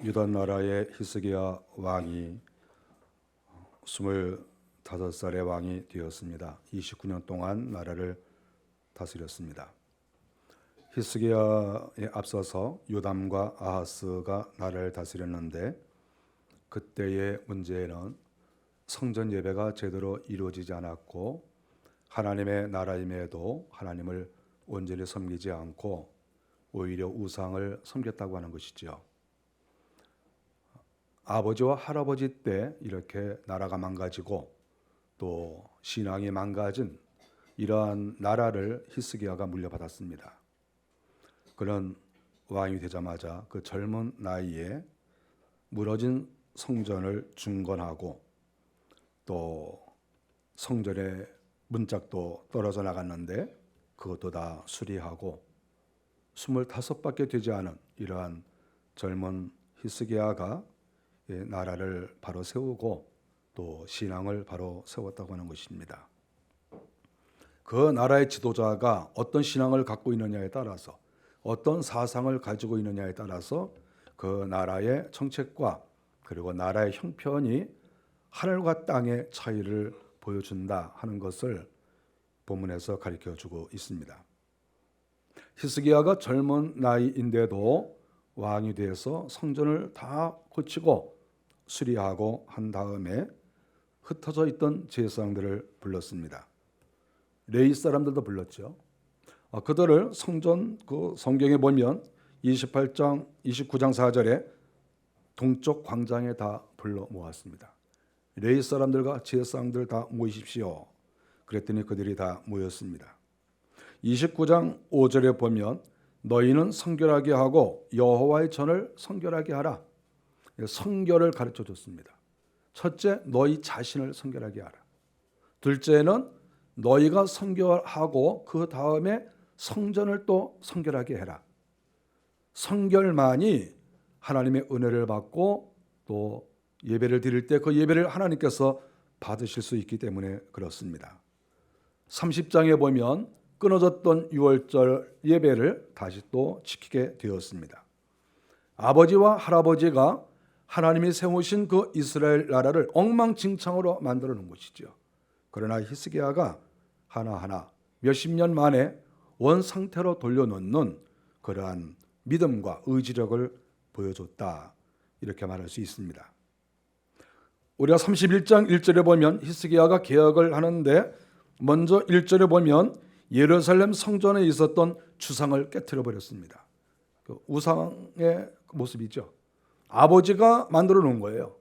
유다 나라의 히스기야 왕이 25살의 왕이 되었습니다. 29년 동안 나라를 다스렸습니다. 히스기야에 앞서서 요담과 아하스가 나라를 다스렸는데, 그때의 문제는 성전 예배가 제대로 이루어지지 않았고, 하나님의 나라임에도 하나님을 온전히 섬기지 않고 오히려 우상을 섬겼다고 하는 것이죠. 아버지와 할아버지 때 이렇게 나라가 망가지고 또 신앙이 망가진 이러한 나라를 히스기야가 물려받았습니다. 그는 왕이 되자마자 그 젊은 나이에 무너진 성전을 중건하고, 또 성전의 문짝도 떨어져 나갔는데 그것도 다 수리하고, 25밖에 되지 않은 이러한 젊은 히스기야가 나라를 바로 세우고 또 신앙을 바로 세웠다고 하는 것입니다. 그 나라의 지도자가 어떤 신앙을 갖고 있느냐에 따라서, 어떤 사상을 가지고 있느냐에 따라서 그 나라의 정책과 그리고 나라의 형편이 하늘과 땅의 차이를 보여준다 하는 것을 본문에서 가르쳐주고 있습니다. 히스기야가 젊은 나이인데도 왕이 되어서 성전을 다 고치고 수리하고 한 다음에 흩어져 있던 제사장들을 불렀습니다. 레위 사람들도 불렀죠. 그들을 성전 성경에 보면 28장 29장 4절에 동쪽 광장에 다 불러 모았습니다. 레위 사람들과 제사장들 다 모이십시오. 그랬더니 그들이 다 모였습니다. 29장 5절에 보면 너희는 성결하게 하고 여호와의 전을 성결하게 하라. 성결을 가르쳐 줬습니다. 첫째, 너희 자신을 성결하게 하라. 둘째는 너희가 성결하고 그 다음에 성전을 또 성결하게 해라. 성결만이 하나님의 은혜를 받고 또 예배를 드릴 때 그 예배를 하나님께서 받으실 수 있기 때문에 그렇습니다. 30장에 보면 끊어졌던 유월절 예배를 다시 또 지키게 되었습니다. 아버지와 할아버지가 하나님이 세우신 그 이스라엘 나라를 엉망진창으로 만들어 놓은 것이죠. 그러나 히스기야가 하나하나 몇십 년 만에 원상태로 돌려놓는 그러한 믿음과 의지력을 보여줬다, 이렇게 말할 수 있습니다. 우리가 31장 1절에 보면 히스기야가 개혁을 하는데, 먼저 1절에 보면 예루살렘 성전에 있었던 주상을 깨트려 버렸습니다. 그 우상의 모습이죠. 아버지가 만들어 놓은 거예요.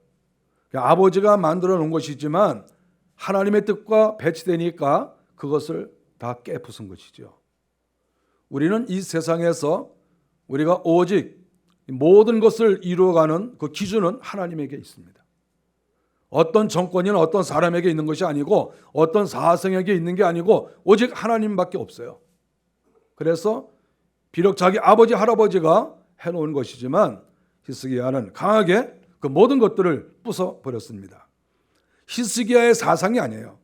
아버지가 만들어 놓은 것이지만 하나님의 뜻과 배치되니까 그것을 다 깨부순 것이죠. 우리는 이 세상에서 우리가 오직 모든 것을 이루어가는 그 기준은 하나님에게 있습니다. 어떤 정권이나 어떤 사람에게 있는 것이 아니고, 어떤 사성에게 있는 게 아니고, 오직 하나님밖에 없어요. 그래서 비록 자기 아버지 할아버지가 해놓은 것이지만 히스기야는 강하게 그 모든 것들을 부숴버렸습니다. 히스기야의 사상이 아니에요.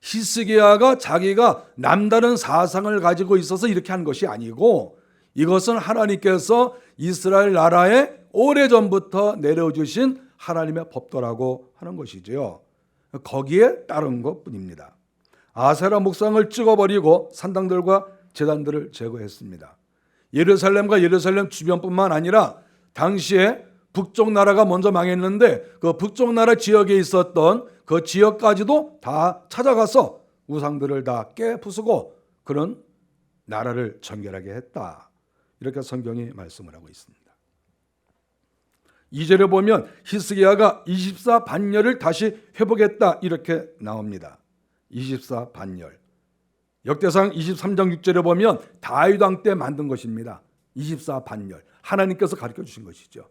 히스기야가 자기가 남다른 사상을 가지고 있어서 이렇게 한 것이 아니고, 이것은 하나님께서 이스라엘 나라에 오래전부터 내려주신 하나님의 법도라고 하는 것이지요. 거기에 따른 것뿐입니다. 아세라 목상을 찍어버리고 산당들과 제단들을 제거했습니다. 예루살렘과 예루살렘 주변뿐만 아니라 당시에 북쪽 나라가 먼저 망했는데 그 북쪽 나라 지역에 있었던 그 지역까지도 다 찾아가서 우상들을 다 깨부수고 그런 나라를 정결하게 했다, 이렇게 성경이 말씀을 하고 있습니다. 2절에 보면 히스기야가 24반열을 다시 회복했다, 이렇게 나옵니다. 24반열. 역대상 23장 6절에 보면 다윗 왕 때 만든 것입니다. 24반열. 하나님께서 가르쳐 주신 것이죠.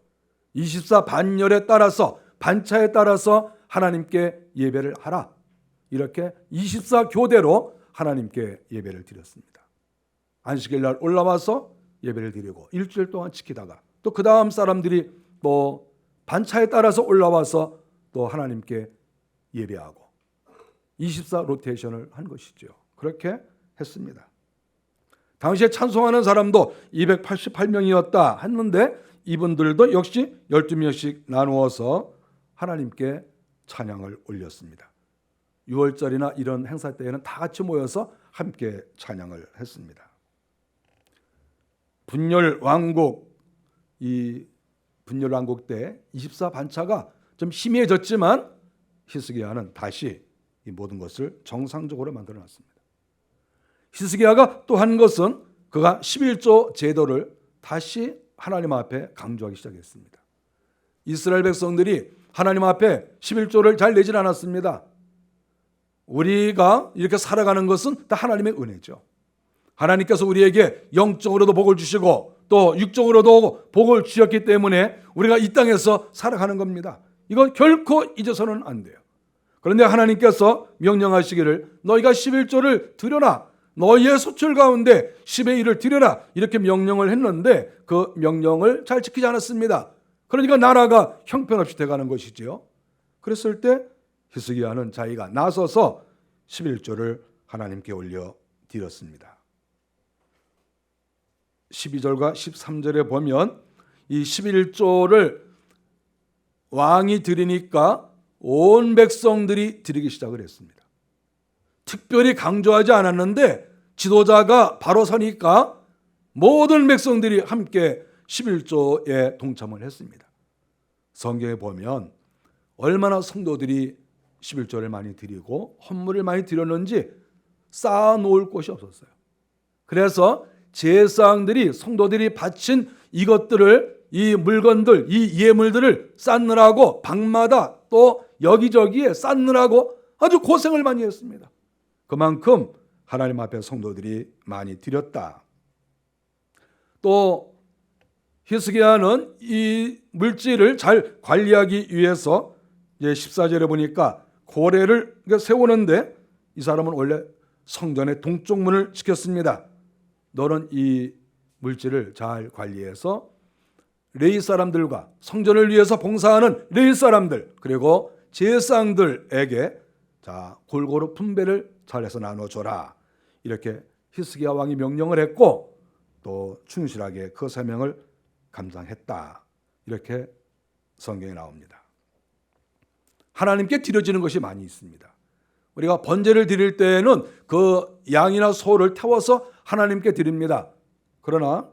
24반열에 따라서, 반차에 따라서 하나님께 예배를 하라. 이렇게 24교대로 하나님께 예배를 드렸습니다. 안식일 날 올라와서 예배를 드리고 일주일 동안 지키다가 또 그 다음 사람들이 또 반차에 따라서 올라와서 또 하나님께 예배하고 24 로테이션을 한 것이죠. 그렇게 했습니다. 당시에 찬송하는 사람도 288명이었다 했는데 이분들도 역시 12명씩 나누어서 하나님께 찬양을 올렸습니다. 6월절이나 이런 행사 때에는 다 같이 모여서 함께 찬양을 했습니다. 분열왕국, 이 분열왕국 때 24반차가 좀 희미해졌지만 히스기야는 다시 이 모든 것을 정상적으로 만들어놨습니다. 히스기야가 또 한 것은 그가 11조 제도를 다시 하나님 앞에 강조하기 시작했습니다. 이스라엘 백성들이 하나님 앞에 11조를 잘 내질 않았습니다. 우리가 이렇게 살아가는 것은 다 하나님의 은혜죠. 하나님께서 우리에게 영적으로도 복을 주시고 또 육적으로도 복을 주셨기 때문에 우리가 이 땅에서 살아가는 겁니다. 이거 결코 잊어서는 안 돼요. 그런데 하나님께서 명령하시기를 너희가 11조를 드려라, 너희의 소출 가운데 10의 1을 드려라, 이렇게 명령을 했는데 그 명령을 잘 지키지 않았습니다. 그러니까 나라가 형편없이 돼가는 것이지요. 그랬을 때 히스기야는 자기가 나서서 11조를 하나님께 올려 드렸습니다. 12절과 13절에 보면 이 11조를 왕이 드리니까 온 백성들이 드리기 시작을 했습니다. 특별히 강조하지 않았는데 지도자가 바로 서니까 모든 백성들이 함께 11조에 동참을 했습니다. 성경에 보면 얼마나 성도들이 11조를 많이 드리고 헌물을 많이 드렸는지 쌓아놓을 곳이 없었어요. 그래서 제사장들이, 성도들이 바친 이것들을, 이 물건들, 이 예물들을 쌓느라고 방마다 또 여기저기에 쌓느라고 아주 고생을 많이 했습니다. 그만큼 하나님 앞에 성도들이 많이 드렸다. 또 히스기야는 이 물질을 잘 관리하기 위해서 이제 14절에 보니까 고레를 세우는데 이 사람은 원래 성전의 동쪽 문을 지켰습니다. 너는 이 물질을 잘 관리해서 레위 사람들과 성전을 위해서 봉사하는 레위 사람들 그리고 제사장들에게 골고루 분배를 잘해서 나눠줘라. 이렇게 히스기야 왕이 명령을 했고 또 충실하게 그 사명을 감당했다. 이렇게 성경에 나옵니다. 하나님께 드려지는 것이 많이 있습니다. 우리가 번제를 드릴 때에는 그 양이나 소를 태워서 하나님께 드립니다. 그러나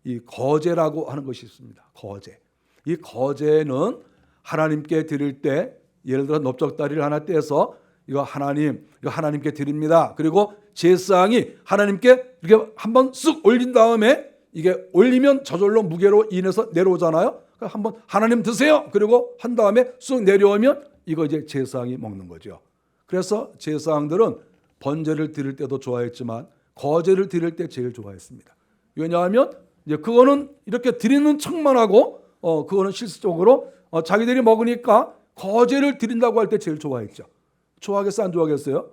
이 거제라고 하는 것이 있습니다. 거제. 이 거제는 하나님께 드릴 때 예를 들어 넓적다리를 하나 떼서 이거 하나님께 드립니다. 그리고 제사장이 하나님께 이렇게 한번 쓱 올린 다음에 이게 올리면 저절로 무게로 인해서 내려오잖아요. 한번 하나님 드세요. 그리고 한 다음에 쑥 내려오면 이거 이제 제사장이 먹는 거죠. 그래서 제사장들은 번제를 드릴 때도 좋아했지만 거제를 드릴 때 제일 좋아했습니다. 왜냐하면 이제 그거는 이렇게 드리는 척만 하고 그거는 실질적으로 자기들이 먹으니까 거제를 드린다고 할 때 제일 좋아했죠. 좋아하겠어요? 안 좋아하겠어요?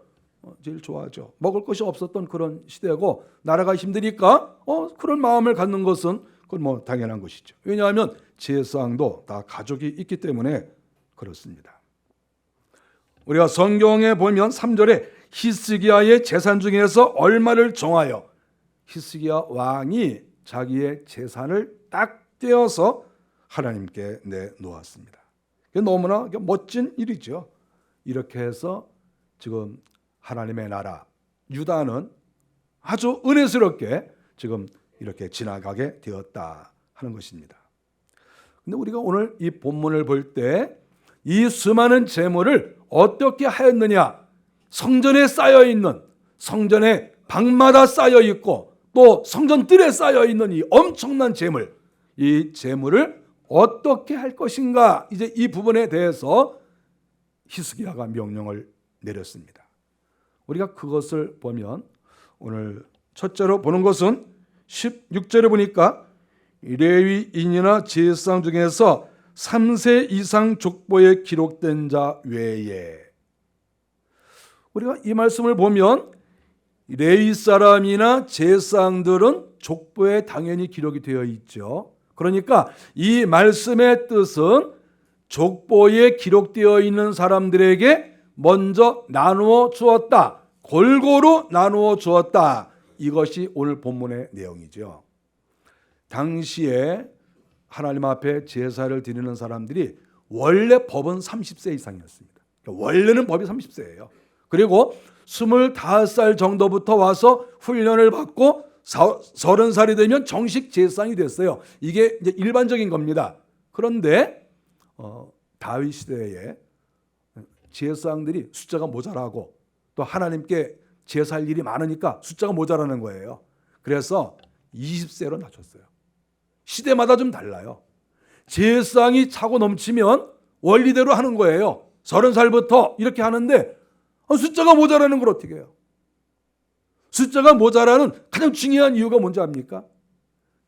제일 좋아하죠. 먹을 것이 없었던 그런 시대고 나라가 힘드니까 그런 마음을 갖는 것은 그건 뭐 당연한 것이죠. 왜냐하면 제사장도 다 가족이 있기 때문에 그렇습니다. 우리가 성경에 보면 3절에 히스기야의 재산 중에서 얼마를 정하여 히스기야 왕이 자기의 재산을 딱 떼어서 하나님께 내놓았습니다. 너무나 멋진 일이죠. 이렇게 해서 지금 하나님의 나라 유다는 아주 은혜스럽게 지금 이렇게 지나가게 되었다 하는 것입니다. 근데 우리가 오늘 이 본문을 볼 때 이 수많은 재물을 어떻게 하였느냐? 성전에 쌓여 있는, 성전의 방마다 쌓여 있고 또 성전뜰에 쌓여 있는 이 엄청난 재물, 이 재물을 어떻게 할 것인가? 이제 이 부분에 대해서 히스기야가 명령을 내렸습니다. 우리가 그것을 보면 오늘 첫째로 보는 것은 16절에 보니까 레위인이나 제사장 중에서 3세 이상 족보에 기록된 자 외에, 우리가 이 말씀을 보면 레위 사람이나 제사장들은 족보에 당연히 기록이 되어 있죠. 그러니까 이 말씀의 뜻은 족보에 기록되어 있는 사람들에게 먼저 나누어 주었다, 골고루 나누어 주었다, 이것이 오늘 본문의 내용이죠. 당시에 하나님 앞에 제사를 드리는 사람들이 원래 법은 30세 이상이었습니다. 원래는 법이 30세예요. 그리고 25살 정도부터 와서 훈련을 받고 30살이 되면 정식 제사장이 됐어요. 이게 이제 일반적인 겁니다. 그런데 다윗 시대에 제사장들이 숫자가 모자라고 또 하나님께 제사할 일이 많으니까 숫자가 모자라는 거예요. 그래서 20세로 낮췄어요. 시대마다 좀 달라요. 제사장이 차고 넘치면 원리대로 하는 거예요. 30살부터 이렇게 하는데 숫자가 모자라는 걸 어떻게 해요? 숫자가 모자라는 가장 중요한 이유가 뭔지 압니까?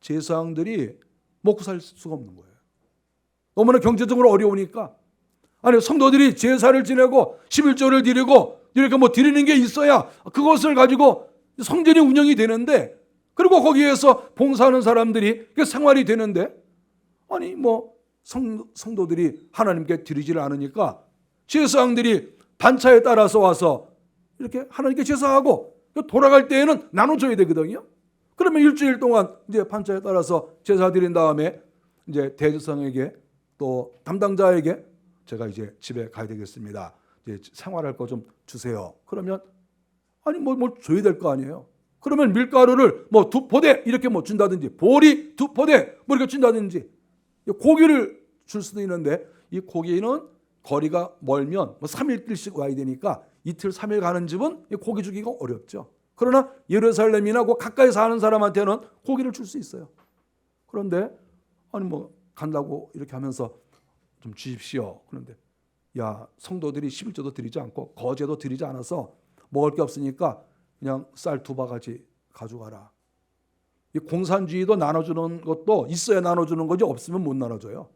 제사장들이 먹고 살 수가 없는 거예요. 너무나 경제적으로 어려우니까. 아니, 성도들이 제사를 지내고 11조를 드리고 이렇게 뭐 드리는 게 있어야 그것을 가지고 성전이 운영이 되는데, 그리고 거기에서 봉사하는 사람들이 생활이 되는데, 아니 뭐 성도들이 하나님께 드리지를 않으니까 제사장들이 반차에 따라서 와서 이렇게 하나님께 제사하고 돌아갈 때에는 나눠줘야 되거든요. 그러면 일주일 동안 이제 반차에 따라서 제사 드린 다음에 이제 대제사장에게 또 담당자에게 제가 이제 집에 가야 되겠습니다. 이제 생활할 거 좀 주세요. 그러면 아니 뭘 줘야 될 거 아니에요. 그러면 밀가루를 뭐 2포대 이렇게 뭐 준다든지, 보리 2포대 뭐 이렇게 준다든지, 고기를 줄 수도 있는데 이 고기는 거리가 멀면 뭐 3일길씩 와야 되니까 이틀 3일 가는 집은 고기 주기가 어렵죠. 그러나 예루살렘이나 그 가까이 사는 사람한테는 고기를 줄 수 있어요. 그런데 아니 뭐 간다고 이렇게 하면서 좀 주십시오. 그런데 야, 성도들이 11조도 드리지 않고 거제도 드리지 않아서 먹을 게 없으니까 그냥 쌀 2바가지 가져가라. 이 공산주의도 나눠주는 것도 있어야 나눠주는 거지 없으면 못 나눠줘요.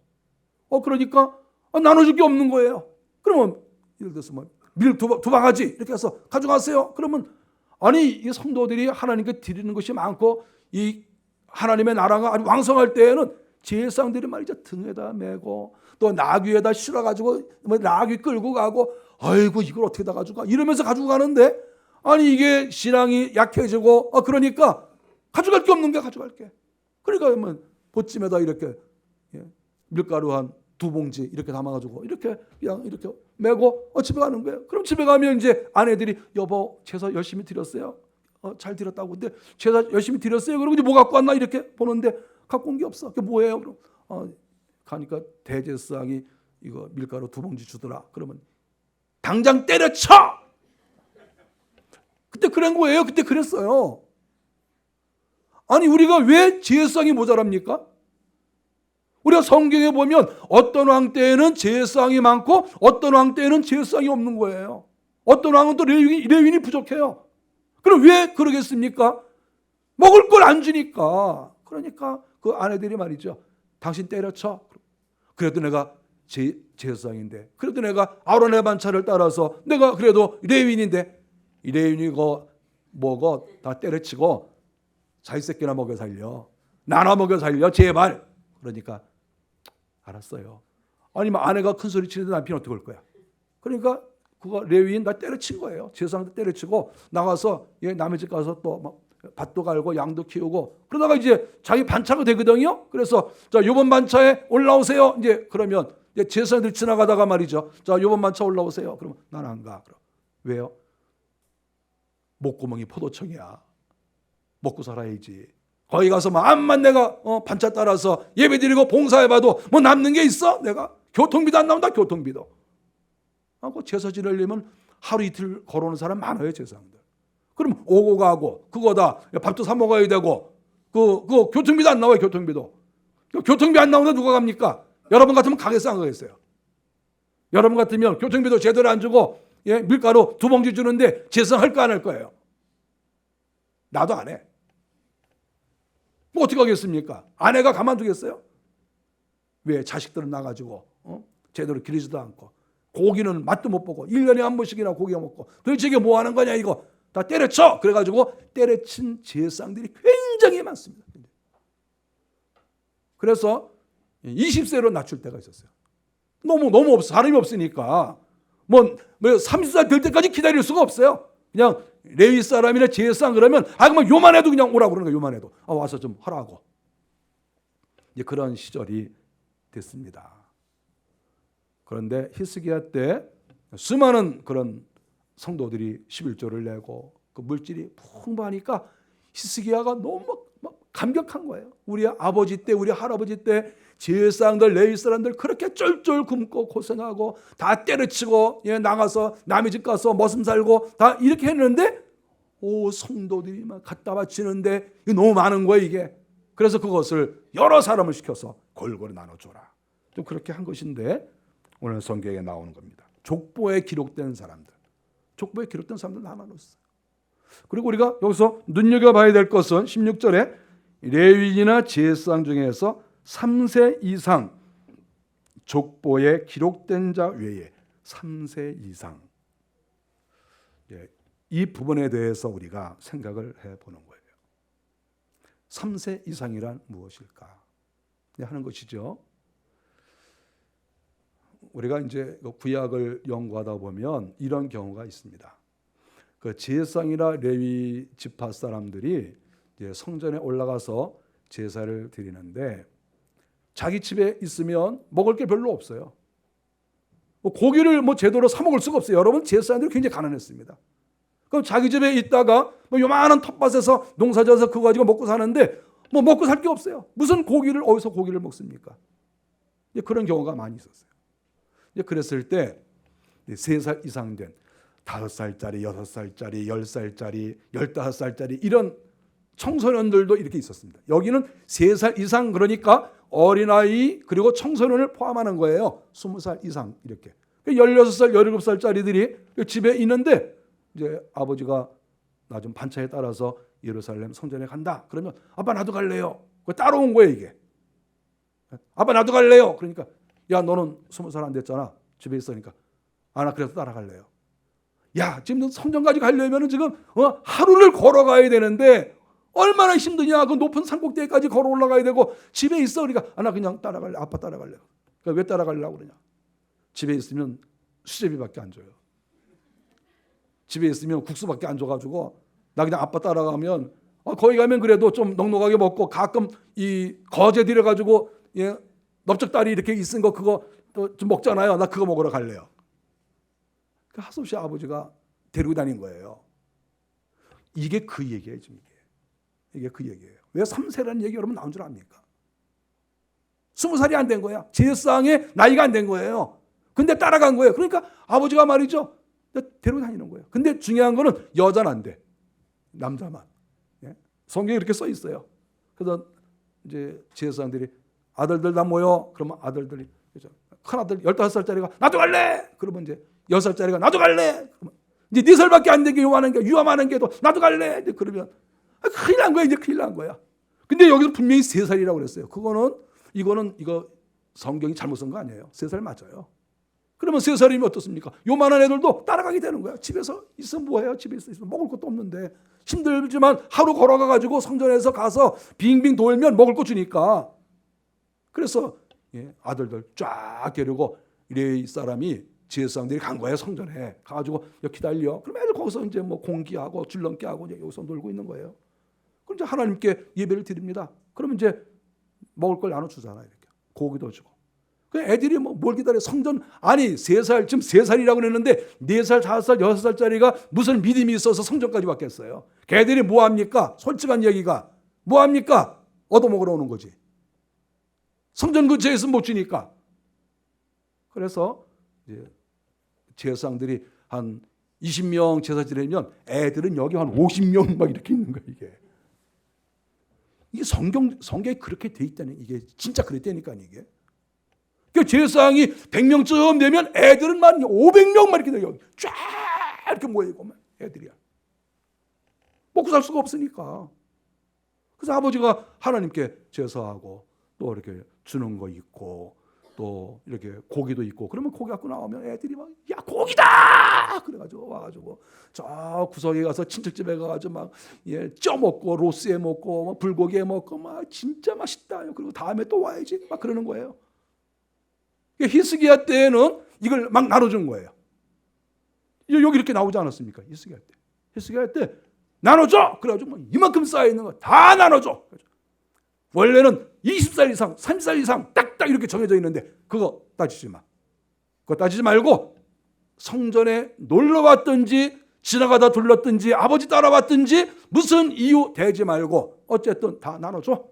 그러니까 나눠줄 게 없는 거예요. 그러면 예를 들어서 뭐 밀 2바가지 이렇게 해서 가져가세요. 그러면 아니 이 성도들이 하나님께 드리는 것이 많고 이 하나님의 나라가 아주 왕성할 때에는 제사장들이 말이죠, 등에다 메고 또 나귀에다 실어가지고 뭐 나귀 끌고 가고, 아이고 이걸 어떻게 다 가져가 이러면서 가지고 가는데, 아니 이게 신앙이 약해지고 그러니까 가져갈 게 없는 게 가져갈 게. 그러니까 뭐 보찜에다 이렇게 밀가루 한 2봉지 이렇게 담아가지고 이렇게 그냥 이렇게 메고 집에 가는 거예요. 그럼 집에 가면 이제 아내들이 여보 제사 열심히 드렸어요. 잘 드렸다고. 근데 제사 열심히 드렸어요. 그러고 이제 뭐 갖고 왔나 이렇게 보는데 갖고 온 게 없어. 그게 뭐예요? 그럼 가니까 대제사장이 이거 밀가루 2봉지 주더라. 그러면 당장 때려쳐. 그때 그런 거예요. 그때 그랬어요. 아니 우리가 왜 제사장이 모자랍니까? 우리가 성경에 보면 어떤 왕 때에는 제사장이 많고 어떤 왕 때에는 제사장이 없는 거예요. 어떤 왕은 또 레위인이 부족해요. 그럼 왜 그러겠습니까? 먹을 걸 안 주니까. 그러니까 그 아내들이 말이죠, 당신 때려쳐. 그래도 내가 제사장인데, 그래도 내가 아론의 반차를 따라서 내가 그래도 레위인인데, 이 레위인이 먹어 다 때려치고 자기 새끼나 먹여 살려, 나나 먹여 살려 제발. 그러니까 알았어요. 아니면 아내가 큰 소리 치는데 남편이 어떻게 할 거야? 그러니까 그거 레위인 나 때려친 거예요. 제사장도 때려치고 나가서 남의 집 가서 또 막 밭도 갈고 양도 키우고, 그러다가 이제 자기 반차가 되거든요. 그래서 자 요번 반차에 올라오세요. 이제 그러면 이제 제사장들 지나가다가 말이죠, 자 요번 반차 올라오세요. 그러면 난 안 가. 그럼 왜요? 목구멍이 포도청이야. 먹고 살아야지. 거기 가서 암만 내가 반차 따라서 예배드리고 봉사해봐도 뭐 남는 게 있어? 내가 교통비도 안 나온다. 교통비도. 그 제사 지내려면 하루 이틀 걸어오는 사람 많아요. 제사장들. 그럼 오고 가고 그거다 밥도 사 먹어야 되고 그 교통비도 안 나와요. 교통비도. 교통비 안 나오는데 누가 갑니까? 여러분 같으면 가겠어요? 안 가겠어요? 여러분 같으면 교통비도 제대로 안 주고 밀가루 2봉지 주는데 제사장 할까 안 할 거예요? 나도 안 해. 뭐 어떻게 하겠습니까? 아내가 가만두겠어요? 왜? 자식들은 나가지고 제대로 기르지도 않고 고기는 맛도 못 보고 1년에 한 번씩이나 고기 먹고 도대체 이게 뭐 하는 거냐 이거 다 때려쳐. 그래가지고 때려친 제사장들이 굉장히 많습니다. 그래서 20세로 낮출 때가 있었어요. 너무 없어. 사람이 없으니까 뭐 30살 될 때까지 기다릴 수가 없어요. 그냥 레위 사람이나 제사장 그러면 그러면 요만해도 그냥 오라고 그러는 거예요. 요만해도 와서 좀 하라고. 이제 그런 시절이 됐습니다. 그런데 히스기야 때 수많은 그런 성도들이 11조를 내고 그 물질이 풍부하니까 히스기야가 너무 막 감격한 거예요. 우리 아버지 때, 우리 할아버지 때 제사장들, 레위 사람들 그렇게 쫄쫄 굶고 고생하고 다 때려치고 나가서 남의 집 가서 머슴 살고 다 이렇게 했는데 성도들이 막 갖다 바치는데 너무 많은 거예요 이게. 그래서 그것을 여러 사람을 시켜서 골고루 나눠줘라. 좀 그렇게 한 것인데 오늘 성경에 나오는 겁니다. 족보에 기록된 사람들, 족보에 기록된 사람들 나눠줬어요. 그리고 우리가 여기서 눈여겨봐야 될 것은 16절에 레위인이나 제사장 중에서 3세 이상 족보에 기록된 자 외에 3세 이상, 이 부분에 대해서 우리가 생각을 해보는 거예요. 3세 이상이란 무엇일까 하는 것이죠. 우리가 이제 구약을 연구하다 보면 이런 경우가 있습니다. 그 제사장이나 레위 지파 사람들이 이제 성전에 올라가서 제사를 드리는데 자기 집에 있으면 먹을 게 별로 없어요. 고기를 제대로 사 먹을 수가 없어요. 여러분 제사장들이 굉장히 가난했습니다. 그럼 자기 집에 있다가 요만한 텃밭에서 농사져서 그거 가지고 먹고 사는데 먹고 살 게 없어요. 무슨 고기를 어디서 고기를 먹습니까? 그런 경우가 많이 있었어요. 그랬을 때 3살 이상 된 5살짜리, 6살짜리, 10살짜리, 15살짜리 이런 청소년들도 이렇게 있었습니다. 여기는 3살 이상 그러니까 어린아이 그리고 청소년을 포함하는 거예요. 20살 이상 이렇게. 16살, 17살짜리들이 집에 있는데 이제 아버지가 나 좀 반차에 따라서 예루살렘 성전에 간다. 그러면 아빠 나도 갈래요. 따라온 거예요 이게. 아빠 나도 갈래요. 그러니까 야 너는 20살 안 됐잖아. 집에 있으니까 나 그래서 따라갈래요. 야 지금 성전까지 가려면 지금 하루를 걸어가야 되는데 얼마나 힘드냐. 그 높은 산꼭대기까지 걸어 올라가야 되고 집에 있어. 그러니까 나 그냥 따라갈래. 아빠 따라갈래요. 그러니까 왜 따라가려고 그러냐. 집에 있으면 수제비밖에 안 줘요. 집에 있으면 국수밖에 안 줘가지고 나 그냥 아빠 따라가면 거기 가면 그래도 좀 넉넉하게 먹고 가끔 이 거제 들여가지고 넓적다리 이렇게 있은 거 그거 또 좀 먹잖아요. 나 그거 먹으러 갈래요. 하수 없이 아버지가 데리고 다닌 거예요. 이게 그 얘기예요. 지금 이게 그 얘기예요. 왜 3세라는 얘기 여러분 나온 줄 압니까? 20살이 안 된 거야. 제사장의 나이가 안 된 거예요. 근데 따라간 거예요. 그러니까 아버지가 말이죠. 데리고 다니는 거예요. 근데 중요한 거는 여자는 안 돼. 남자만. 성경에 이렇게 써 있어요. 그래서 이제 제사장들이 아들들 다 모여. 그러면 아들들이 큰 아들 15살짜리가 나도 갈래. 그러면 이제 6살짜리가 나도 갈래. 그러면 이제 4살밖에 안 되게 유함하는 게도 나도 갈래. 이제 그러면 큰일 난 거야. 이제 큰일 난 거야. 근데 여기서 분명히 3살이라고 그랬어요. 이거 성경이 잘못 쓴 거 아니에요. 3살 맞아요. 그러면 3살이면 어떻습니까? 요만한 애들도 따라가게 되는 거야. 집에서 있으면 뭐해요? 집에 있으면 먹을 것도 없는데 힘들지만 하루 걸어가가지고 성전에서 가서 빙빙 돌면 먹을 거 주니까. 그래서 아들들 쫙 데리고 레위 사람이 제사장들이 간 거예요. 성전에 가가지고 기다려. 그럼 애들 거기서 이제 공기하고 줄넘기하고 여기서 놀고 있는 거예요. 그럼 이제 하나님께 예배를 드립니다. 그러면 이제 먹을 걸 나눠주잖아요. 이렇게 고기도 주고. 애들이 뭘 기다려. 성전 아니 3살 지금 3살이라고 그랬는데 4살 5살 6살짜리가 무슨 믿음이 있어서 성전까지 왔겠어요. 걔들이 뭐합니까? 솔직한 얘기가 뭐합니까? 얻어먹으러 오는 거지. 성전 근처에서 못 주니까. 그래서 이제 제사장들이 한 20명 제사 지내면 애들은 여기 한 50명 막 이렇게 있는 거야 이게. 이게 성경에 그렇게 돼 있다는 이게 진짜 그랬다니까 이게. 그러니까 제사장이 100명쯤 되면 애들은 만 500명만 이렇게 돼요. 여기 쫙 이렇게 모이고 애들이야. 먹고 살 수가 없으니까. 그래서 아버지가 하나님께 제사하고 또 이렇게 주는 거 있고 또 이렇게 고기도 있고 그러면 고기 갖고 나오면 애들이 막 야 고기다 그래가지고 와가지고 저 구석에 가서 친척집에 가가지고 막 쪄 먹고 로스에 먹고 막 불고기에 먹고 막 진짜 맛있다. 그리고 다음에 또 와야지 막 그러는 거예요. 히스기야 때는 이걸 막 나눠준 거예요. 여기 이렇게 나오지 않았습니까? 히스기야 때. 히스기야 때 나눠줘. 그래가지고 뭐 이만큼 쌓여 있는 거 다 나눠줘. 원래는 20살 이상, 30살 이상 딱딱 이렇게 정해져 있는데 그거 따지지 마. 그거 따지지 말고 성전에 놀러 왔든지 지나가다 들렀든지 아버지 따라왔든지 무슨 이유 대지 말고 어쨌든 다 나눠줘.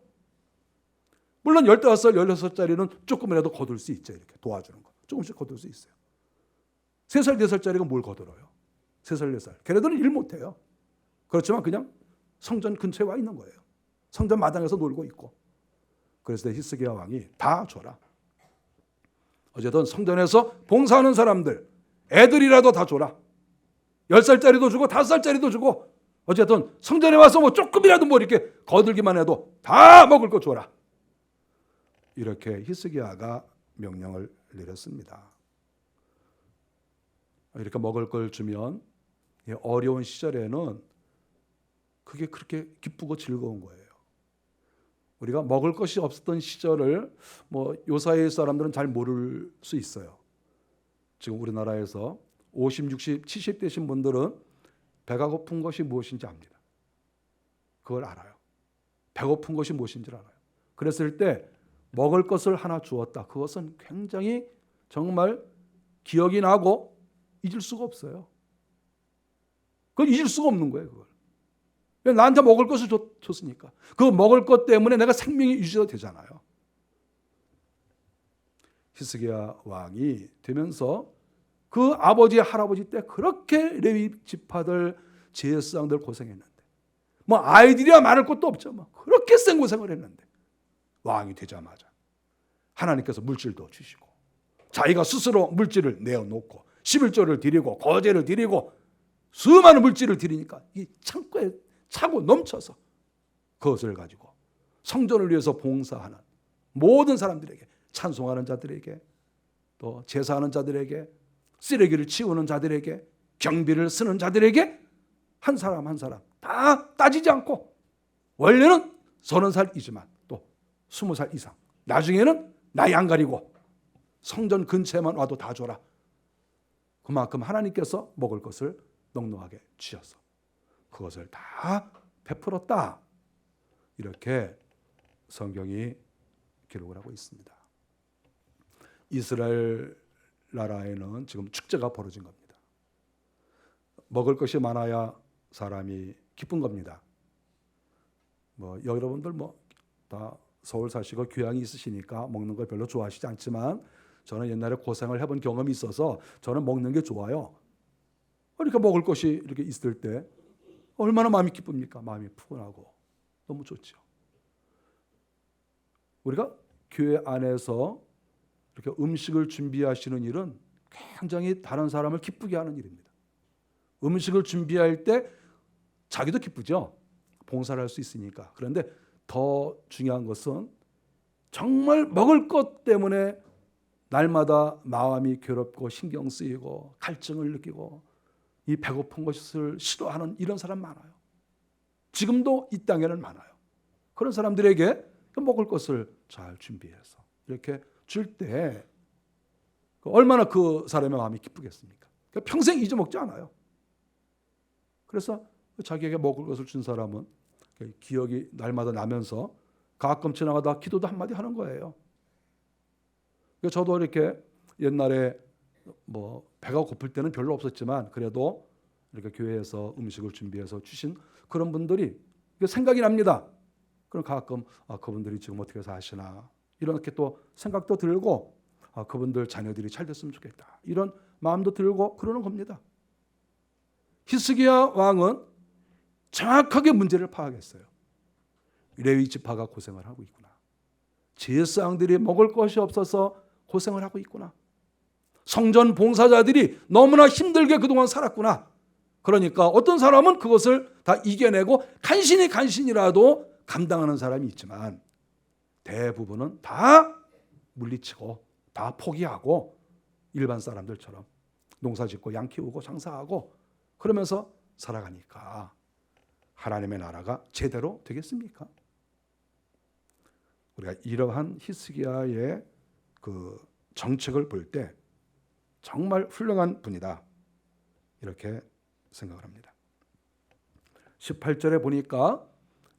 물론 15살, 16살짜리는 조금이라도 거둘 수 있죠. 이렇게 도와주는 거. 조금씩 거둘 수 있어요. 3살, 4살짜리가 뭘 거들어요? 3살, 4살. 걔네들은 일 못해요. 그렇지만 그냥 성전 근처에 와 있는 거예요. 성전 마당에서 놀고 있고. 그래서 히스기야 왕이 다 줘라. 어쨌든 성전에서 봉사하는 사람들, 애들이라도 다 줘라. 10살짜리도 주고 5살짜리도 주고 어쨌든 성전에 와서 뭐 조금이라도 뭐 이렇게 거들기만 해도 다 먹을 거 줘라. 이렇게 히스기야가 명령을 내렸습니다. 이렇게 먹을 걸 주면 어려운 시절에는 그게 그렇게 기쁘고 즐거운 거예요. 우리가 먹을 것이 없었던 시절을 뭐 요사이 사람들은 잘 모를 수 있어요. 지금 우리나라에서 50, 60, 70 되신 분들은 배가 고픈 것이 무엇인지 압니다. 그걸 알아요. 배고픈 것이 무엇인지를 알아요. 그랬을 때 먹을 것을 하나 주었다. 그것은 굉장히 정말 기억이 나고 잊을 수가 없어요. 그건 잊을 수가 없는 거예요. 그걸. 나한테 먹을 것을 줬으니까. 그 먹을 것 때문에 내가 생명이 유지가 되잖아요. 히스기야 왕이 되면서 그 아버지 할아버지 때 그렇게 레위 지파들 제사장들 고생했는데 뭐 아이들이야 말할 것도 없죠. 뭐 그렇게 생고생을 했는데 왕이 되자마자 하나님께서 물질도 주시고 자기가 스스로 물질을 내어놓고 11조를 드리고 거제를 드리고 수많은 물질을 드리니까 이 창고에 차고 넘쳐서 그것을 가지고 성전을 위해서 봉사하는 모든 사람들에게, 찬송하는 자들에게, 또 제사하는 자들에게, 쓰레기를 치우는 자들에게, 경비를 쓰는 자들에게 한 사람 한 사람 다 따지지 않고 원래는 30살이지만 또 20살 이상, 나중에는 나이 안 가리고 성전 근처에만 와도 다 줘라. 그만큼 하나님께서 먹을 것을 넉넉하게 주셔서 그것을 다 베풀었다. 이렇게 성경이 기록을 하고 있습니다. 이스라엘 나라에는 지금 축제가 벌어진 겁니다. 먹을 것이 많아야 사람이 기쁜 겁니다. 뭐 여러분들 뭐 다 서울 사시고 교양이 있으시니까 먹는 걸 별로 좋아하시지 않지만 저는 옛날에 고생을 해본 경험이 있어서 저는 먹는 게 좋아요. 그러니까 먹을 것이 이렇게 있을 때 얼마나 마음이 기쁩니까? 마음이 푸근하고 너무 좋죠. 우리가 교회 안에서 이렇게 음식을 준비하시는 일은 굉장히 다른 사람을 기쁘게 하는 일입니다. 음식을 준비할 때 자기도 기쁘죠. 봉사를 할 수 있으니까. 그런데 더 중요한 것은 정말 먹을 것 때문에 날마다 마음이 괴롭고 신경 쓰이고 갈증을 느끼고 이 배고픈 것을 싫어하는 이런 사람 많아요. 지금도 이 땅에는 많아요. 그런 사람들에게 먹을 것을 잘 준비해서 이렇게 줄 때 얼마나 그 사람의 마음이 기쁘겠습니까? 평생 잊어먹지 않아요. 그래서 자기에게 먹을 것을 준 사람은 기억이 날마다 나면서 가끔 지나가다 기도도 한마디 하는 거예요. 저도 이렇게 옛날에 뭐 배가 고플 때는 별로 없었지만 그래도 이렇게 교회에서 음식을 준비해서 주신 그런 분들이 생각이 납니다. 그럼 가끔 그분들이 지금 어떻게 사시나 이렇게 또 생각도 들고 그분들 자녀들이 잘 됐으면 좋겠다 이런 마음도 들고 그러는 겁니다. 히스기야 왕은 정확하게 문제를 파악했어요. 레위 지파가 고생을 하고 있구나. 제사장들이 먹을 것이 없어서 고생을 하고 있구나. 성전 봉사자들이 너무나 힘들게 그동안 살았구나. 그러니까 어떤 사람은 그것을 다 이겨내고 간신히라도 감당하는 사람이 있지만 대부분은 다 물리치고 다 포기하고 일반 사람들처럼 농사짓고 양 키우고 장사하고 그러면서 살아가니까 하나님의 나라가 제대로 되겠습니까? 우리가 이러한 히스기야의 그 정책을 볼 때 정말 훌륭한 분이다 이렇게 생각을 합니다. 18절에 보니까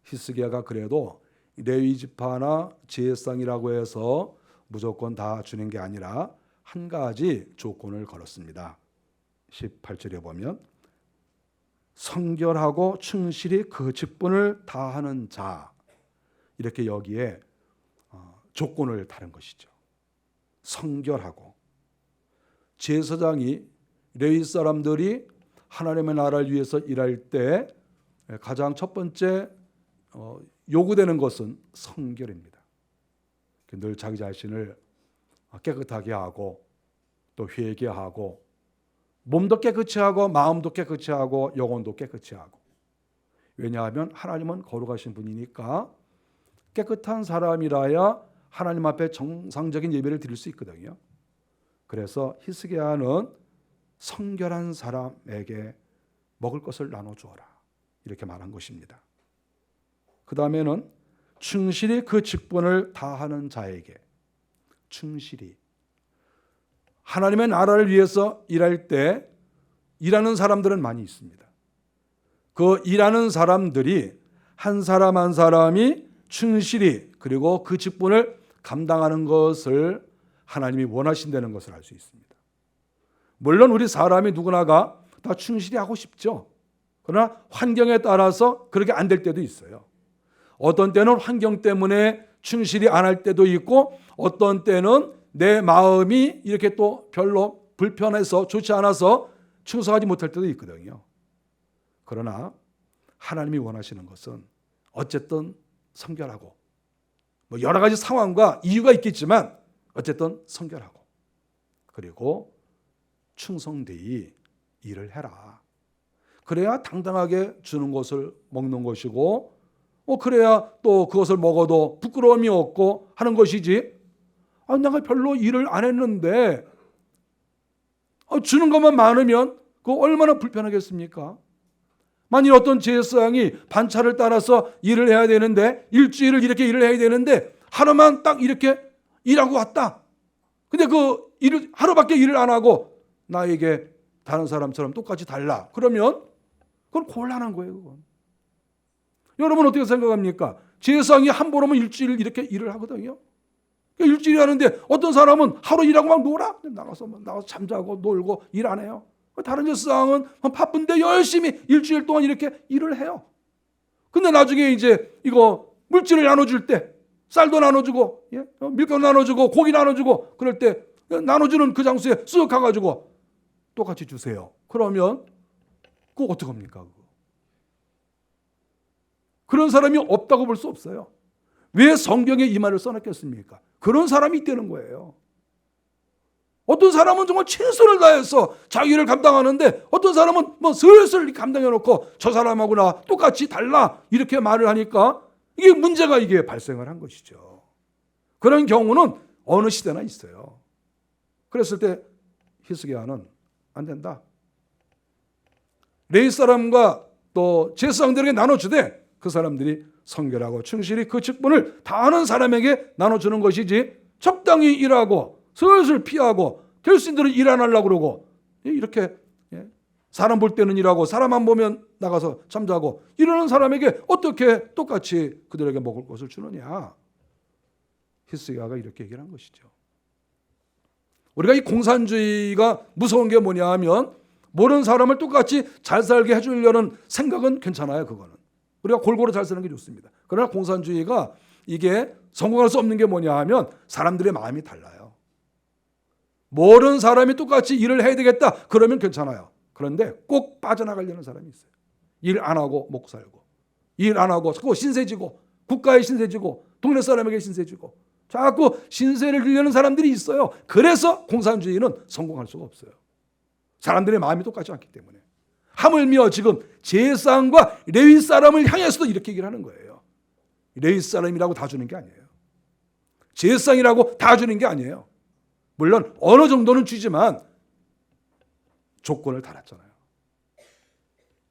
히스기야가 그래도 레위 지파나 제사장이라고 해서 무조건 다 주는 게 아니라 한 가지 조건을 걸었습니다. 18절에 보면 성결하고 충실히 그 직분을 다하는 자, 이렇게 여기에 조건을 다른 것이죠. 성결하고, 제사장이, 레위 사람들이 하나님의 나라를 위해서 일할 때 가장 첫 번째 요구되는 것은 성결입니다. 늘 자기 자신을 깨끗하게 하고 또 회개하고 몸도 깨끗이 하고 마음도 깨끗이 하고 영혼도 깨끗이 하고. 왜냐하면 하나님은 거룩하신 분이니까 깨끗한 사람이라야 하나님 앞에 정상적인 예배를 드릴 수 있거든요. 그래서 히스기야는 성결한 사람에게 먹을 것을 나눠주어라, 이렇게 말한 것입니다. 그 다음에는 충실히 그 직분을 다하는 자에게, 충실히 하나님의 나라를 위해서 일할 때 일하는 사람들은 많이 있습니다. 그 일하는 사람들이 한 사람 한 사람이 충실히 그리고 그 직분을 감당하는 것을 하나님이 원하신다는 것을 알 수 있습니다. 물론 우리 사람이 누구나가 다 충실히 하고 싶죠. 그러나 환경에 따라서 그렇게 안 될 때도 있어요. 어떤 때는 환경 때문에 충실히 안 할 때도 있고, 어떤 때는 내 마음이 이렇게 또 별로 불편해서 좋지 않아서 충성하지 못할 때도 있거든요. 그러나 하나님이 원하시는 것은 어쨌든 성결하고, 여러 가지 상황과 이유가 있겠지만 어쨌든 성결하고, 그리고 충성되이 일을 해라. 그래야 당당하게 주는 것을 먹는 것이고, 그래야 또 그것을 먹어도 부끄러움이 없고 하는 것이지, 내가 별로 일을 안 했는데 주는 것만 많으면 그거 얼마나 불편하겠습니까? 만일 어떤 제사장이 반차를 따라서 일을 해야 되는데, 일주일을 이렇게 일을 해야 되는데 하루만 딱 이렇게 일하고 왔다. 근데 그 일을 하루밖에 일을 안 하고 나에게 다른 사람처럼 똑같이 달라. 그러면 그건 곤란한 거예요. 그건. 여러분 어떻게 생각합니까? 제사장이 한 번 오면 일주일 이렇게 일을 하거든요. 일주일 하는데 어떤 사람은 하루 일하고 막 놀아. 나가서 잠자고 놀고 일 안 해요. 다른 제사장은 바쁜데 열심히 일주일 동안 이렇게 일을 해요. 근데 나중에 이제 이거 물질을 나눠줄 때 쌀도 나눠주고, 밀가루 나눠주고, 고기 나눠주고, 그럴 때 나눠주는 그 장소에 쓱 가가지고 똑같이 주세요. 그러면 그거 어떡합니까? 그거? 그런 사람이 없다고 볼 수 없어요. 왜 성경에 이 말을 써놨겠습니까? 그런 사람이 있다는 거예요. 어떤 사람은 정말 최선을 다해서 자기를 감당하는데, 어떤 사람은 슬슬 감당해놓고 저 사람하고나 똑같이 달라 이렇게 말을 하니까 이게 문제가 발생을 한 것이죠. 그런 경우는 어느 시대나 있어요. 그랬을 때 히스기야는 안 된다. 레위 사람과 또 제사장들에게 나눠주되 그 사람들이 성결하고 충실히 그 직분을 다하는 사람에게 나눠주는 것이지, 적당히 일하고 슬슬 피하고 결신들은 일 안 하려고 그러고 이렇게 사람 볼 때는 일하고 사람 안 보면 나가서 잠자고 이러는 사람에게 어떻게 똑같이 그들에게 먹을 것을 주느냐. 히스기야가 이렇게 얘기를 한 것이죠. 우리가 이 공산주의가 무서운 게 뭐냐 하면, 모든 사람을 똑같이 잘 살게 해주려는 생각은 괜찮아요. 그거는 우리가 골고루 잘 사는 게 좋습니다. 그러나 공산주의가 이게 성공할 수 없는 게 뭐냐 하면, 사람들의 마음이 달라요. 모든 사람이 똑같이 일을 해야 되겠다 그러면 괜찮아요. 그런데 꼭 빠져나가려는 사람이 있어요. 일 안 하고 먹고 살고, 일 안 하고 자꾸 신세지고, 국가에 신세지고, 동네 사람에게 신세지고, 자꾸 신세를 지려는 사람들이 있어요. 그래서 공산주의는 성공할 수가 없어요. 사람들의 마음이 똑같지 않기 때문에. 하물며 지금 제사장과 레위 사람을 향해서도 이렇게 얘기를 하는 거예요. 레위 사람이라고 다 주는 게 아니에요. 제사장이라고 다 주는 게 아니에요. 물론 어느 정도는 주지만 조건을 달았잖아요.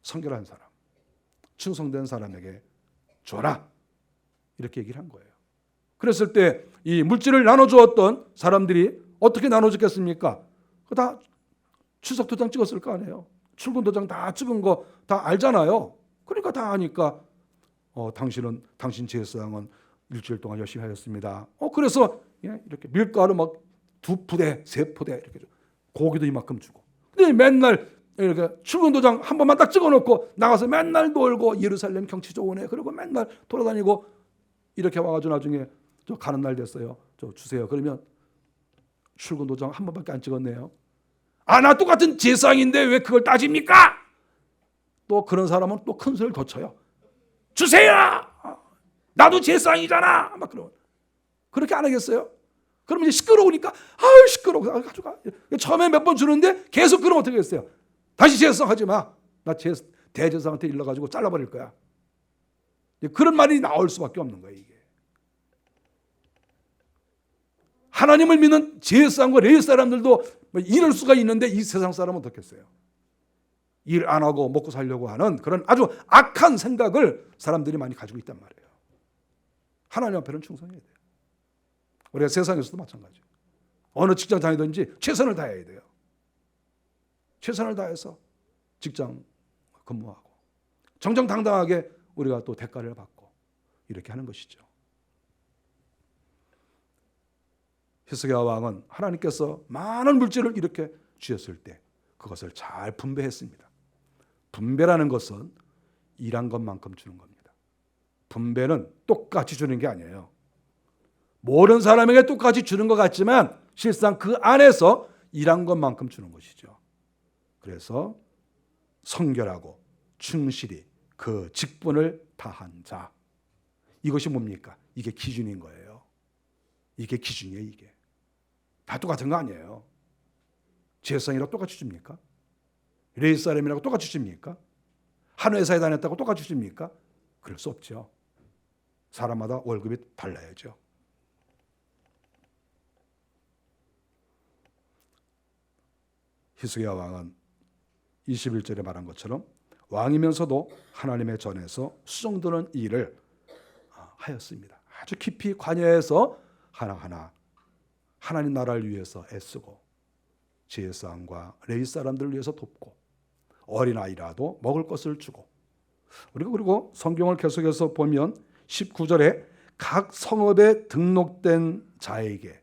성결한 사람, 충성된 사람에게 줘라, 이렇게 얘기를 한 거예요. 그랬을 때 이 물질을 나눠주었던 사람들이 어떻게 나눠줬겠습니까? 다 출석 도장 찍었을 거 아니에요. 출근 도장 다 찍은 거 다 알잖아요. 그러니까 다 하니까 당신 제사장은 일주일 동안 열심히 하셨습니다. 그래서 이렇게 밀가루 막 2포대, 3포대 이렇게 고기도 이만큼 주고. 근데 맨날 이렇게 출근 도장 한 번만 딱 찍어놓고 나가서 맨날 놀고 예루살렘 경치 좋으네. 그리고 맨날 돌아다니고 이렇게 와가지고 나중에 저 가는 날 됐어요. 저 주세요. 그러면 출근 도장 한 번밖에 안 찍었네요. 나 똑같은 제사장인데 왜 그걸 따집니까? 또 그런 사람은 또 큰 소리를 더 쳐요. 주세요. 나도 제사장이잖아. 막 그러고 그렇게 안 하겠어요? 그럼 이제 시끄러우니까 시끄러워 가져가. 처음에 몇 번 주는데 계속 그러면 어떻게 했어요? 다시 제사장 하지 마. 나 대제사장한테 일러가지고 잘라버릴 거야. 그런 말이 나올 수밖에 없는 거예요. 이게 하나님을 믿는 제사장과 레위 사람들도 이럴 수가 있는데 이 세상 사람은 어떻겠어요? 일 안 하고 먹고 살려고 하는 그런 아주 악한 생각을 사람들이 많이 가지고 있단 말이에요. 하나님 앞에는 충성해야 돼요. 우리가 세상에서도 마찬가지예요. 어느 직장 다니든지 최선을 다해야 돼요. 최선을 다해서 직장 근무하고 정정당당하게 우리가 또 대가를 받고 이렇게 하는 것이죠. 히스기야 왕은 하나님께서 많은 물질을 이렇게 주셨을 때 그것을 잘 분배했습니다. 분배라는 것은 일한 것만큼 주는 겁니다. 분배는 똑같이 주는 게 아니에요. 모든 사람에게 똑같이 주는 것 같지만 실상 그 안에서 일한 것만큼 주는 것이죠. 그래서 성결하고 충실히 그 직분을 다한 자. 이것이 뭡니까? 이게 기준인 거예요. 이게 기준이에요. 이게. 다 똑같은 거 아니에요. 제사장이라고 똑같이 줍니까? 레위 사람이라고 똑같이 줍니까? 한 회사에 다녔다고 똑같이 줍니까? 그럴 수 없죠. 사람마다 월급이 달라야죠. 히스기야 왕은 21절에 말한 것처럼 왕이면서도 하나님의 전에서 수정드는 일을 하였습니다. 아주 깊이 관여해서 하나하나 하나님 나라를 위해서 애쓰고 제사장과 레위 사람들을 위해서 돕고 어린아이라도 먹을 것을 주고 그리고 성경을 계속해서 보면 19절에 각 성읍에 등록된 자에게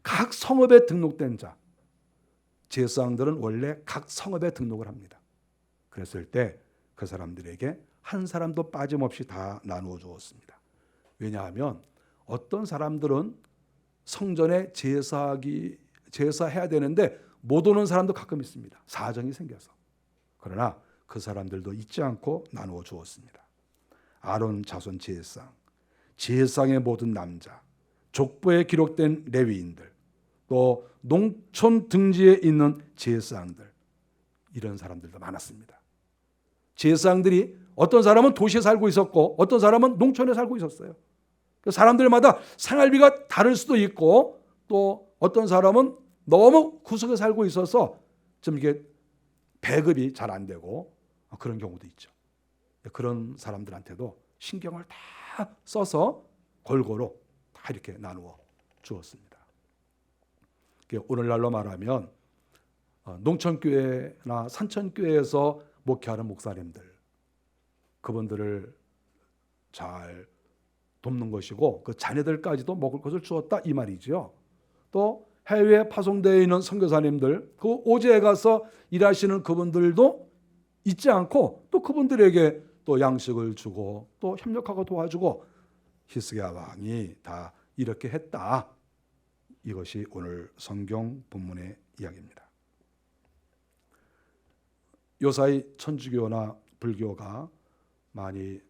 각 성읍에 등록된 자 제사장들은 원래 각 성읍에 등록을 합니다. 그랬을 때 그 사람들에게 한 사람도 빠짐없이 다 나누어 주었습니다. 왜냐하면 어떤 사람들은 성전에 제사해야 되는데 못 오는 사람도 가끔 있습니다. 사정이 생겨서. 그러나 그 사람들도 잊지 않고 나누어 주었습니다. 아론 자손 제사장의 모든 남자, 족보에 기록된 레위인들, 또 농촌 등지에 있는 제사장들 이런 사람들도 많았습니다. 제사장들이 어떤 사람은 도시에 살고 있었고 어떤 사람은 농촌에 살고 있었어요. 사람들마다 생활비가 다를 수도 있고 또 어떤 사람은 너무 구석에 살고 있어서 좀 이게 배급이 잘 안 되고 그런 경우도 있죠. 그런 사람들한테도 신경을 다 써서 골고루 다 이렇게 나누어 주었습니다. 오늘날로 말하면 농촌교회나 산천교회에서 목회하는 목사님들 그분들을 잘 돕는 것이고 그 자녀들까지도 먹을 것을 주었다 이 말이죠. 또 해외에 파송되어 있는 선교사님들 그 오지에 가서 일하시는 그분들도 잊지 않고 또 그분들에게 또 양식을 주고 또 협력하고 도와주고 히스기야 왕이 다 이렇게 했다. 이것이 오늘 성경 본문의 이야기입니다. 요사이 천주교나 불교가 많이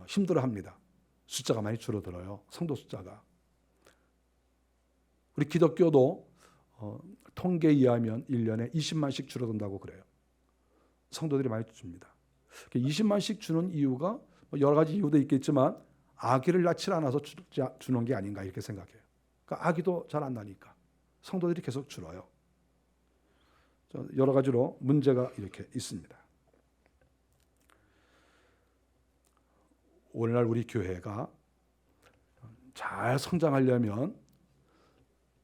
힘들어합니다. 숫자가 많이 줄어들어요. 성도 숫자가. 우리 기독교도 통계에 의하면 1년에 20만씩 줄어든다고 그래요. 성도들이 많이 줍니다. 20만씩 주는 이유가 여러 가지 이유도 있겠지만 아기를 낳지 않아서 주는 게 아닌가 이렇게 생각해요. 그러니까 아기도 잘 안 나니까 성도들이 계속 줄어요. 여러 가지로 문제가 이렇게 있습니다. 오늘날 우리 교회가 잘 성장하려면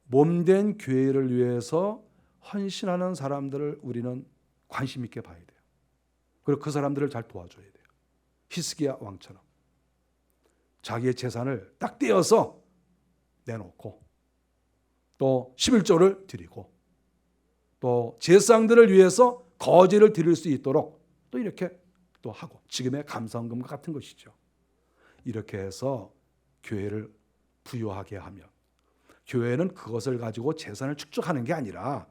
몸된 교회를 위해서 헌신하는 사람들을 우리는 관심 있게 봐야 돼요. 그리고 그 사람들을 잘 도와줘야 돼요. 히스기야 왕처럼 자기의 재산을 딱 떼어서 내놓고 또 11조를 드리고 또 제사장들을 위해서 거제를 드릴 수 있도록 또 이렇게 또 하고, 지금의 감사원금과 같은 것이죠. 이렇게 해서 교회를 부유하게 하면, 교회는 그것을 가지고 재산을 축적하는 게 아니라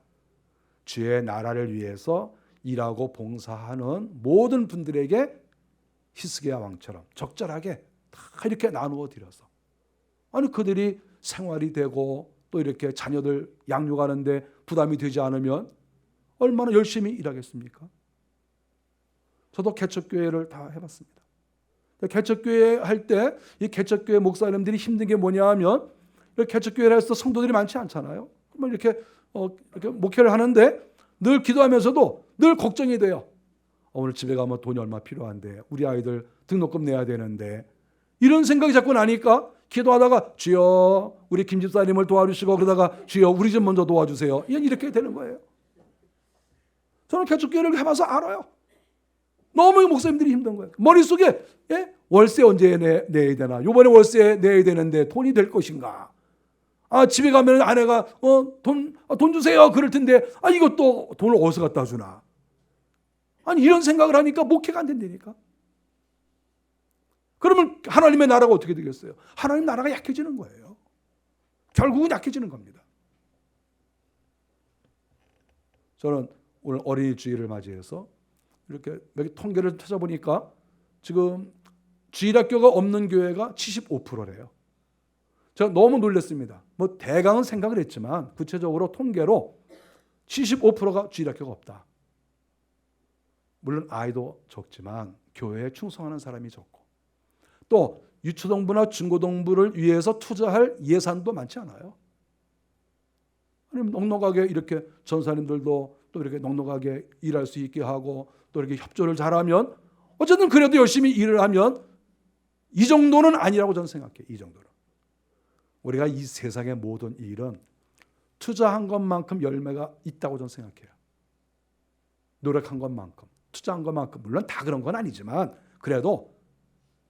주의 나라를 위해서 일하고 봉사하는 모든 분들에게 히스기야 왕처럼 적절하게 다 이렇게 나누어 드려서, 아니 그들이 생활이 되고 또 이렇게 자녀들 양육하는데 부담이 되지 않으면 얼마나 열심히 일하겠습니까? 저도 개척교회를 다 해봤습니다. 개척교회 할 때 이 개척교회 목사님들이 힘든 게 뭐냐 하면, 개척교회를 해서 성도들이 많지 않잖아요. 이렇게 목회를 하는데 늘 기도하면서도 늘 걱정이 돼요. 오늘 집에 가면 돈이 얼마 필요한데, 우리 아이들 등록금 내야 되는데, 이런 생각이 자꾸 나니까 기도하다가 주여 우리 김 집사님을 도와주시고, 그러다가 주여 우리 좀 먼저 도와주세요, 이렇게 되는 거예요. 저는 개척교회를 해봐서 알아요. 너무 목사님들이 힘든 거예요. 머릿속에 월세 언제 내야 되나, 이번에 월세 내야 되는데 돈이 될 것인가, 집에 가면 아내가 돈 주세요 그럴 텐데, 이것도 돈을 어디서 갖다 주나, 이런 생각을 하니까 목회가 안 된다니까. 그러면 하나님의 나라가 어떻게 되겠어요? 하나님 나라가 약해지는 거예요. 결국은 약해지는 겁니다. 저는 오늘 어린이 주일을 맞이해서 이렇게 몇 개 통계를 찾아보니까 지금 주일학교가 없는 교회가 75%래요. 제가 너무 놀랐습니다. 대강은 생각을 했지만 구체적으로 통계로 75%가 주일학교가 없다. 물론 아이도 적지만 교회에 충성하는 사람이 적고, 또 유초동부나 중고동부를 위해서 투자할 예산도 많지 않아요. 아니면 넉넉하게 이렇게 전사님들도 또 이렇게 넉넉하게 일할 수 있게 하고, 또 이렇게 협조를 잘하면, 어쨌든 그래도 열심히 일을 하면 이 정도는 아니라고 저는 생각해요. 이 정도는. 우리가 이 세상의 모든 일은 투자한 것만큼 열매가 있다고 저는 생각해요. 노력한 것만큼, 투자한 것만큼. 물론 다 그런 건 아니지만 그래도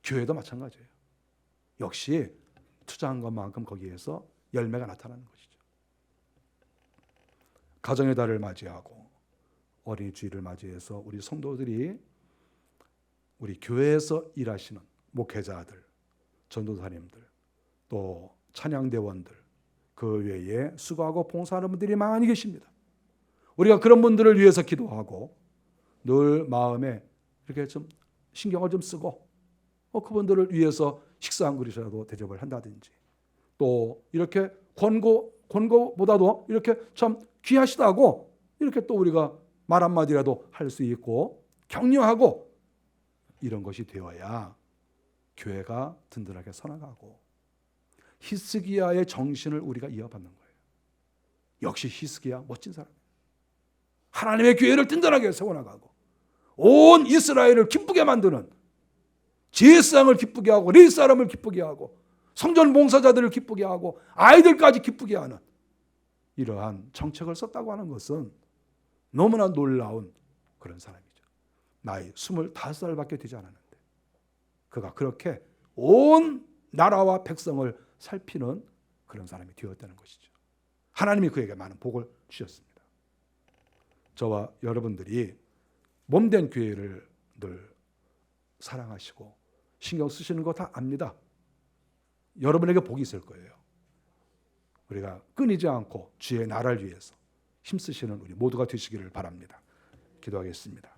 교회도 마찬가지예요. 역시 투자한 것만큼 거기에서 열매가 나타나는 것이죠. 가정의 달을 맞이하고 어린이 주일을 맞이해서 우리 성도들이, 우리 교회에서 일하시는 목회자들, 전도사님들, 또 찬양대원들, 그 외에 수고하고 봉사하는 분들이 많이 계십니다. 우리가 그런 분들을 위해서 기도하고 늘 마음에 이렇게 좀 신경을 좀 쓰고, 그분들을 위해서 식사 한 그릇이라도 대접을 한다든지, 또 이렇게 권고보다도 이렇게 참 귀하시다고 이렇게 또 우리가 말 한마디라도 할 수 있고 격려하고, 이런 것이 되어야 교회가 든든하게 서나가고 히스기야의 정신을 우리가 이어받는 거예요. 역시 히스기야 멋진 사람이에요. 하나님의 교회를 든든하게 세워나가고 온 이스라엘을 기쁘게 만드는, 제사장을 기쁘게 하고 레위 사람을 기쁘게 하고 성전 봉사자들을 기쁘게 하고 아이들까지 기쁘게 하는 이러한 정책을 썼다고 하는 것은 너무나 놀라운 그런 사람이죠. 나이 25살밖에 되지 않았는데 그가 그렇게 온 나라와 백성을 살피는 그런 사람이 되었다는 것이죠. 하나님이 그에게 많은 복을 주셨습니다. 저와 여러분들이 몸된 교회를 늘 사랑하시고 신경 쓰시는 거 다 압니다. 여러분에게 복이 있을 거예요. 우리가 끊이지 않고 주의 나라를 위해서 힘쓰시는 우리 모두가 되시기를 바랍니다. 기도하겠습니다.